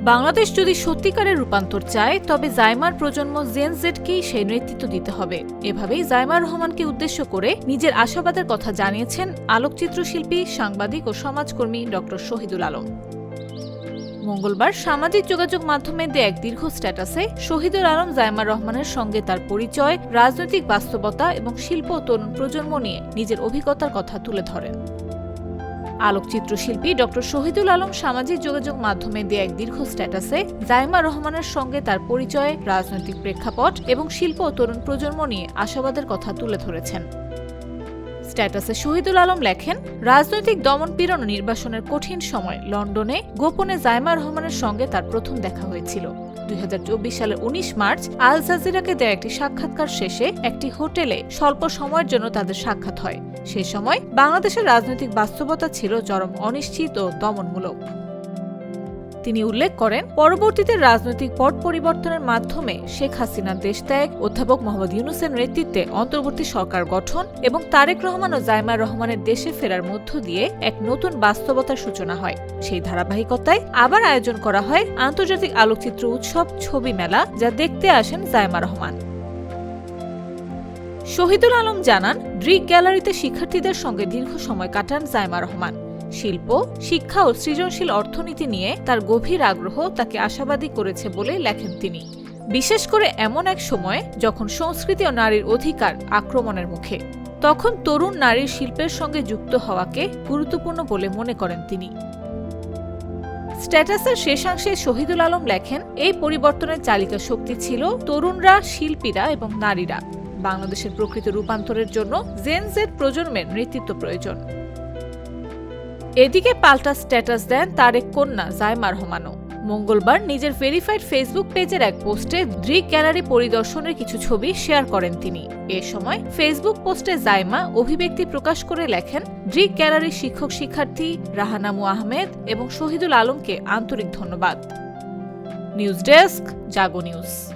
বাংলাদেশ যদি সত্যিকারের রূপান্তর চায় তবে জাইমার প্রজন্ম জেন জেডকেই সেই নেতৃত্ব দিতে হবে। এভাবেই জাইমা রহমানকে উদ্দেশ্য করে নিজের আশাবাদের কথা জানিয়েছেন আলোকচিত্রশিল্পী, সাংবাদিক ও সমাজকর্মী ড. শহীদুল আলম। মঙ্গলবার সামাজিক যোগাযোগ মাধ্যমে দেয়া এক দীর্ঘ স্ট্যাটাসে শহীদুল আলম জাইমা রহমানের সঙ্গে তার পরিচয়, রাজনৈতিক বাস্তবতা এবং শিল্প ও তরুণ প্রজন্ম নিয়ে নিজের অভিজ্ঞতার কথা তুলে ধরেন। আলোকচিত্রশিল্পী ড. শহীদুল আলম সামাজিক যোগাযোগ মাধ্যমে দেয়া এক দীর্ঘ স্ট্যাটাসে জাইমা রহমানের সঙ্গে তার পরিচয়, রাজনৈতিক প্রেক্ষাপট এবং শিল্প ও তরুণ প্রজন্ম নিয়ে আশাবাদের কথা তুলে ধরেছেন। স্ট্যাটাসে শহীদুল আলম লেখেন, রাজনৈতিক দমন-পীড়ন ও নির্বাসনের কঠিন সময় লন্ডনে গোপনে জাইমা রহমানের সঙ্গে তার প্রথম দেখা হয়েছিল। 2024 সালের 19 মার্চ আল জাজিরাকে দেয়া একটি সাক্ষাৎকার শেষে একটি হোটেলে স্বল্প সময়ের জন্য তাদের সাক্ষাৎ হয়। সে সময় বাংলাদেশের রাজনৈতিক বাস্তবতা ছিল চরম অনিশ্চিত ও দমনমূলক। তিনি উল্লেখ করেন, পরবর্তীতে রাজনৈতিক পট পরিবর্তনের মাধ্যমে শেখ হাসিনার দেশত্যাগ, অধ্যাপক মোহাম্মদ ইউনূসের নেতৃত্বে অন্তর্বর্তী সরকার গঠন এবং তারেক রহমান ও জাইমা রহমানের দেশে ফেরার মধ্য দিয়ে এক নতুন বাস্তবতার সূচনা হয়। সেই ধারাবাহিকতায় আবার আয়োজন করা হয় আন্তর্জাতিক আলোকচিত্র উৎসব ছবি মেলা, যা দেখতে আসেন জাইমা রহমান। শহীদুল আলম জানান, ড্রিক গ্যালারিতে শিক্ষার্থীদের সঙ্গে দীর্ঘ সময় কাটান জাইমা রহমান। শিল্প, শিক্ষা ও সৃজনশীল অর্থনীতি নিয়ে তার গভীর আগ্রহ তাকে আশাবাদী করেছে বলে লেখেন তিনি। বিশেষ করে এমন এক সময়ে যখন সংস্কৃতি ও নারীর অধিকার আক্রমণের মুখে, তখন তরুণ নারীর শিল্পের সঙ্গে যুক্ত হওয়াকে গুরুত্বপূর্ণ বলে মনে করেন তিনি। স্ট্যাটাসের শেষাংশে শহীদুল আলম লেখেন, এই পরিবর্তনের চালিকা শক্তি ছিল তরুণরা, শিল্পীরা এবং নারীরা। বাংলাদেশের প্রকৃত রূপান্তরের জন্য জেন জেড প্রজন্মের নেতৃত্ব প্রয়োজন। এদিকে পাল্টা স্ট্যাটাস দেন তার এক কন্যা জাইমা রহমানও। মঙ্গলবার নিজের ভেরিফাইড ফেসবুক পেজের এক পোস্টে ড্রিক গ্যালারি পরিদর্শনের কিছু ছবি শেয়ার করেন তিনি। এ সময় ফেসবুক পোস্টে জাইমা অভিব্যক্তি প্রকাশ করে লেখেন, ড্রিক গ্যালারির শিক্ষক-শিক্ষার্থী রাহানামু আহমেদ এবং শহীদুল আলমকে আন্তরিক ধন্যবাদ। নিউজ ডেস্ক, জাগো নিউজ।